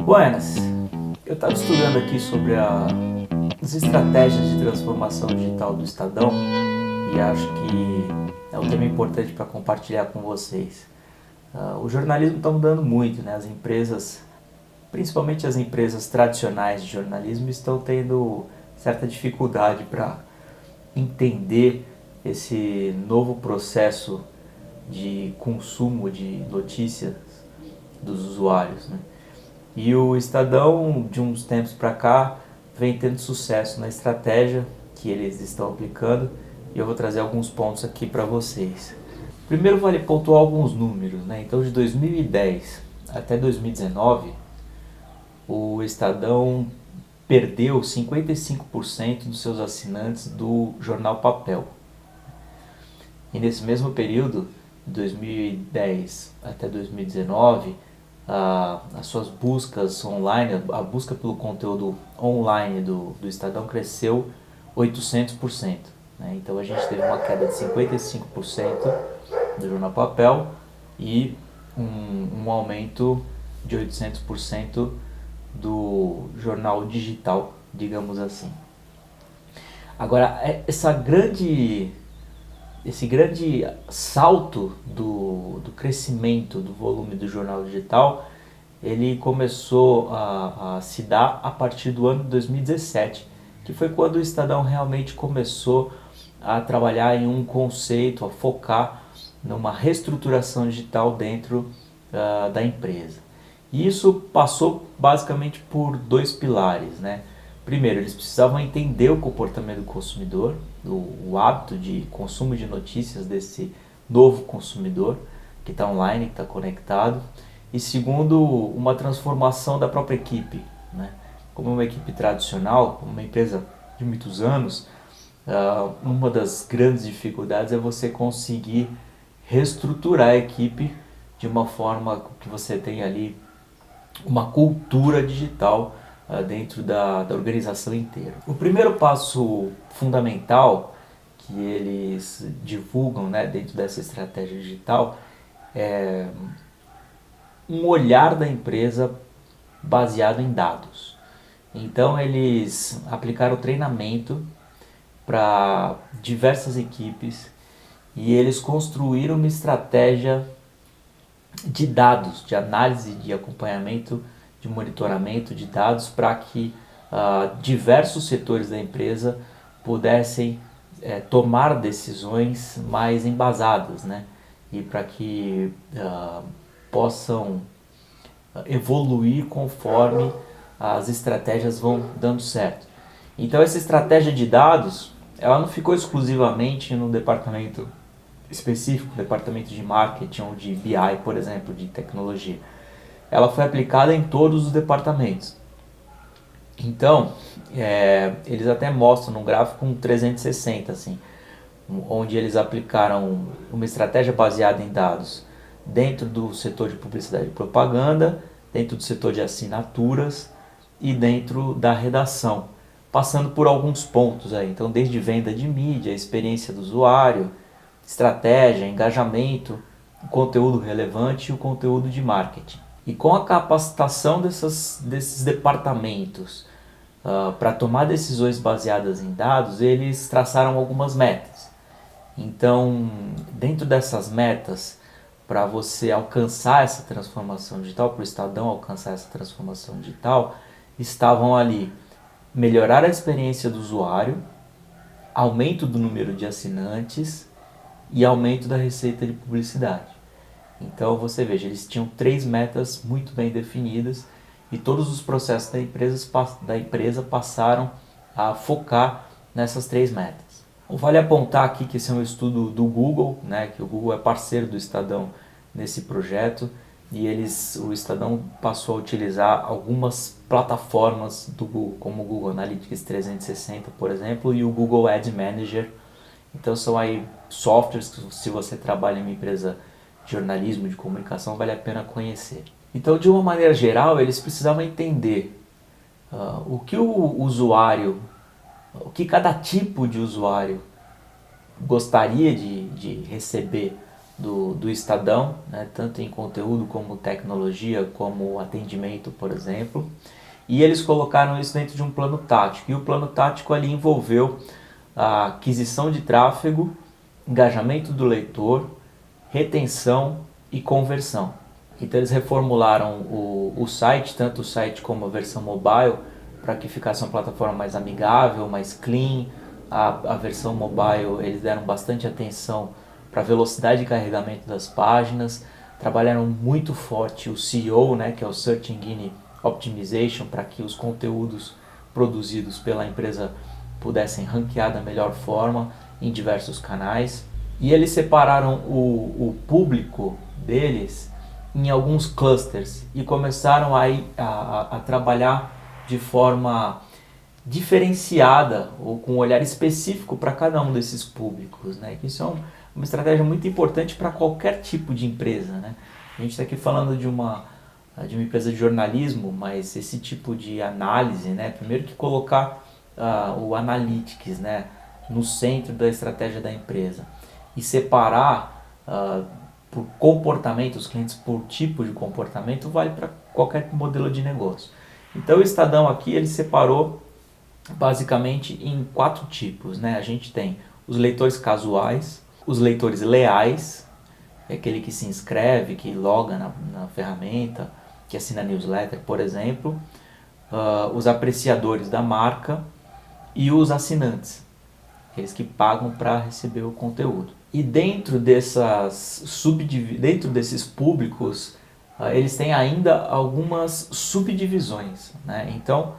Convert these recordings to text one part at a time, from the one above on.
Buenas, eu estava estudando aqui sobre as estratégias de transformação digital do Estadão e acho que é um tema importante para compartilhar com vocês. O jornalismo está mudando muito, né? As empresas, principalmente as empresas tradicionais de jornalismo, estão tendo certa dificuldade para entender esse novo processo de consumo de notícias dos usuários, né? E o Estadão, de uns tempos para cá, vem tendo sucesso na estratégia que eles estão aplicando e eu vou trazer alguns pontos aqui para vocês. Primeiro vale pontuar alguns números, né? Então de 2010 até 2019, o Estadão perdeu 55% dos seus assinantes do jornal papel. E nesse mesmo período, de 2010 até 2019, as suas buscas online, a busca pelo conteúdo online do Estadão cresceu 800%. Né? Então a gente teve uma queda de 55% do jornal papel e um aumento de 800% do jornal digital, digamos assim. Agora, esse grande salto do crescimento do volume do jornal digital, ele começou a se dar a partir do ano de 2017, que foi quando o Estadão realmente começou a trabalhar em um conceito, a focar numa reestruturação digital dentro da empresa. E isso passou basicamente por dois pilares, né? Primeiro, eles precisavam entender o comportamento do consumidor, o hábito de consumo de notícias desse novo consumidor que está online, que está conectado. E segundo, uma transformação da própria equipe, né? Como uma equipe tradicional, como uma empresa de muitos anos, uma das grandes dificuldades é você conseguir reestruturar a equipe de uma forma que você tenha ali uma cultura digital dentro da organização inteira. O primeiro passo fundamental que eles divulgam, né, dentro dessa estratégia digital é um olhar da empresa baseado em dados. Então eles aplicaram treinamento para diversas equipes e eles construíram uma estratégia de dados, de análise, de acompanhamento, de monitoramento de dados para que diversos setores da empresa pudessem tomar decisões mais embasadas, né? E para que possam evoluir conforme as estratégias vão dando certo. Então essa estratégia de dados, ela não ficou exclusivamente no departamento específico, departamento de marketing ou de BI, por exemplo, de tecnologia. Ela foi aplicada em todos os departamentos. Então, eles até mostram num gráfico um 360, assim, onde eles aplicaram uma estratégia baseada em dados dentro do setor de publicidade e propaganda, dentro do setor de assinaturas e dentro da redação, passando por alguns pontos aí. Então, desde venda de mídia, experiência do usuário, estratégia, engajamento, o conteúdo relevante e o conteúdo de marketing. E com a capacitação desses departamentos para tomar decisões baseadas em dados, eles traçaram algumas metas. Então, dentro dessas metas, para você alcançar essa transformação digital, para o Estadão alcançar essa transformação digital, estavam ali melhorar a experiência do usuário, aumento do número de assinantes e aumento da receita de publicidade. Então você veja, eles tinham 3 metas muito bem definidas e todos os processos da empresa passaram a focar nessas 3 metas. Vale apontar aqui que esse é um estudo do Google, né, que o Google é parceiro do Estadão nesse projeto e o Estadão passou a utilizar algumas plataformas do Google, como o Google Analytics 360, por exemplo, e o Google Ad Manager. Então são aí softwares que, se você trabalha em uma empresa de jornalismo, de comunicação, vale a pena conhecer. Então, de uma maneira geral, eles precisavam entender o que o usuário, o que cada tipo de usuário gostaria de receber do Estadão, né, tanto em conteúdo como tecnologia, como atendimento, por exemplo. E eles colocaram isso dentro de um plano tático. E o plano tático ali envolveu a aquisição de tráfego, engajamento do leitor, retenção e conversão. Então eles reformularam o site, tanto o site como a versão mobile, para que ficasse uma plataforma mais amigável, mais clean. A versão mobile eles deram bastante atenção para a velocidade de carregamento das páginas, trabalharam muito forte o SEO, né, que é o Search Engine Optimization, para que os conteúdos produzidos pela empresa pudessem ranquear da melhor forma em diversos canais. E eles separaram o público deles em alguns clusters e começaram a trabalhar de forma diferenciada ou com um olhar específico para cada um desses públicos, né? Isso é uma estratégia muito importante para qualquer tipo de empresa, né? A gente está aqui falando de uma empresa de jornalismo, mas esse tipo de análise, né? Primeiro que colocar o Analytics, né, no centro da estratégia da empresa e separar por comportamento, os clientes por tipo de comportamento, vale para qualquer modelo de negócio. Então o Estadão aqui ele separou basicamente em 4 tipos, né? A gente tem os leitores casuais, os leitores leais, é aquele que se inscreve, que loga na ferramenta, que assina newsletter, por exemplo, os apreciadores da marca e os assinantes, aqueles que pagam para receber o conteúdo. E dentro dentro desses públicos, eles têm ainda algumas subdivisões, né? Então,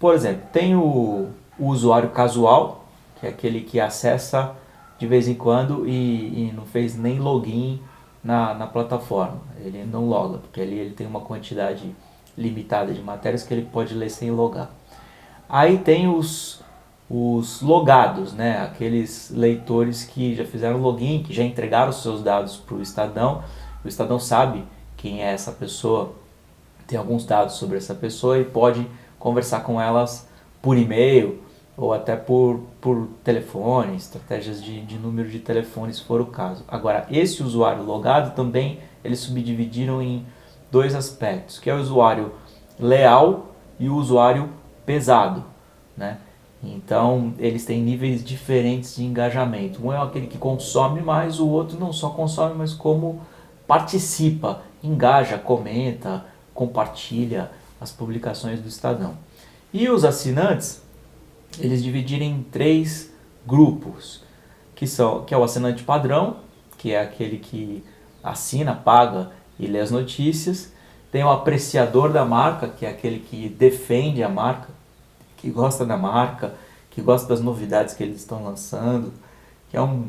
por exemplo, tem o usuário casual, que é aquele que acessa de vez em quando e não fez nem login na plataforma. Ele não loga, porque ali ele tem uma quantidade limitada de matérias que ele pode ler sem logar. Aí tem os logados, né? Aqueles leitores que já fizeram login, que já entregaram os seus dados para o Estadão. O Estadão sabe quem é essa pessoa, tem alguns dados sobre essa pessoa e pode conversar com elas por e-mail ou até por telefone, estratégias de número de telefone, se for o caso. Agora, esse usuário logado também eles subdividiram em 2 aspectos, que é o usuário leal e o usuário pesado, né? Então, eles têm níveis diferentes de engajamento. Um é aquele que consome mais, o outro não só consome, mas como participa, engaja, comenta, compartilha as publicações do Estadão. E os assinantes, eles dividiram em 3 grupos, que é o assinante padrão, que é aquele que assina, paga e lê as notícias. Tem o apreciador da marca, que é aquele que defende a marca, que gosta da marca, que gosta das novidades que eles estão lançando, que é um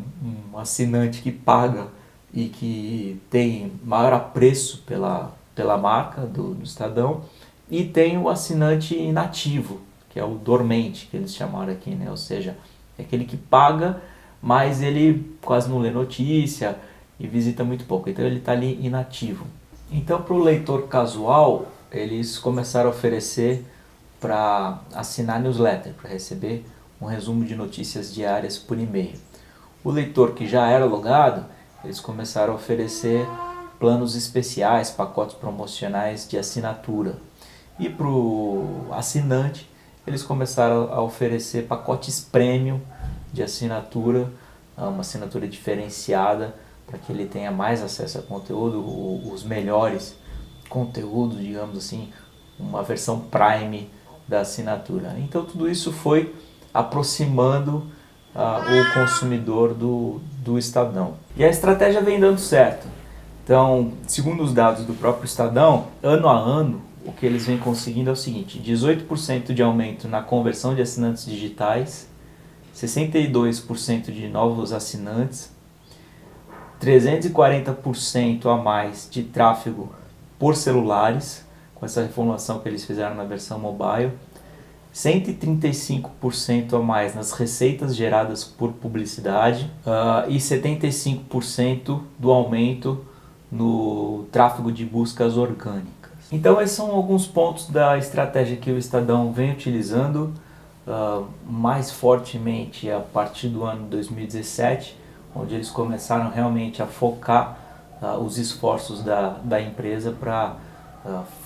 assinante que paga e que tem maior apreço pela marca do Estadão. E tem o assinante inativo, que é o dormente, que eles chamaram aqui, né? Ou seja, é aquele que paga, mas ele quase não lê notícia e visita muito pouco, então ele está ali inativo. Então, para o leitor casual, eles começaram a oferecer para assinar newsletter, para receber um resumo de notícias diárias por e-mail. O leitor que já era logado, eles começaram a oferecer planos especiais, pacotes promocionais de assinatura. E para o assinante, eles começaram a oferecer pacotes premium de assinatura, uma assinatura diferenciada, para que ele tenha mais acesso a conteúdo, os melhores conteúdos, digamos assim, uma versão Prime da assinatura. Então tudo isso foi aproximando o consumidor do Estadão. E a estratégia vem dando certo. Então, segundo os dados do próprio Estadão, ano a ano, o que eles vêm conseguindo é o seguinte: 18% de aumento na conversão de assinantes digitais, 62% de novos assinantes, 340% a mais de tráfego por celulares, com essa reformulação que eles fizeram na versão mobile, 135% a mais nas receitas geradas por publicidade e 75% do aumento no tráfego de buscas orgânicas. Então esses são alguns pontos da estratégia que o Estadão vem utilizando mais fortemente a partir do ano 2017, onde eles começaram realmente a focar os esforços da empresa para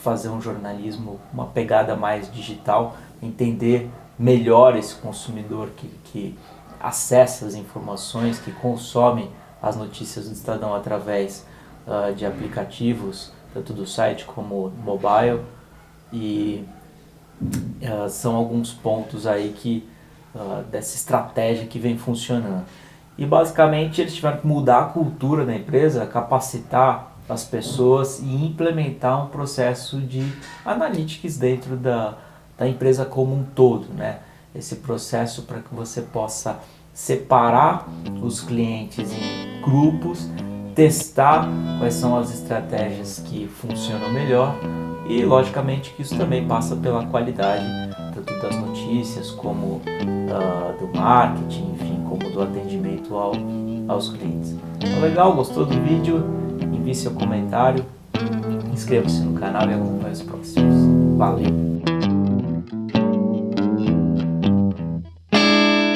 fazer um jornalismo, uma pegada mais digital, entender melhor esse consumidor que acessa as informações, que consome as notícias do Estadão através de aplicativos, tanto do site como mobile, e são alguns pontos aí dessa estratégia que vem funcionando. E basicamente eles tiveram que mudar a cultura da empresa, capacitar as pessoas e implementar um processo de analytics dentro da empresa como um todo, né? Esse processo para que você possa separar os clientes em grupos, testar quais são as estratégias que funcionam melhor e logicamente que isso também passa pela qualidade tanto das notícias como do marketing, enfim, como do atendimento aos clientes. Então, legal, gostou do vídeo? Envie seu comentário, inscreva-se no canal e acompanhe os próximos. Valeu!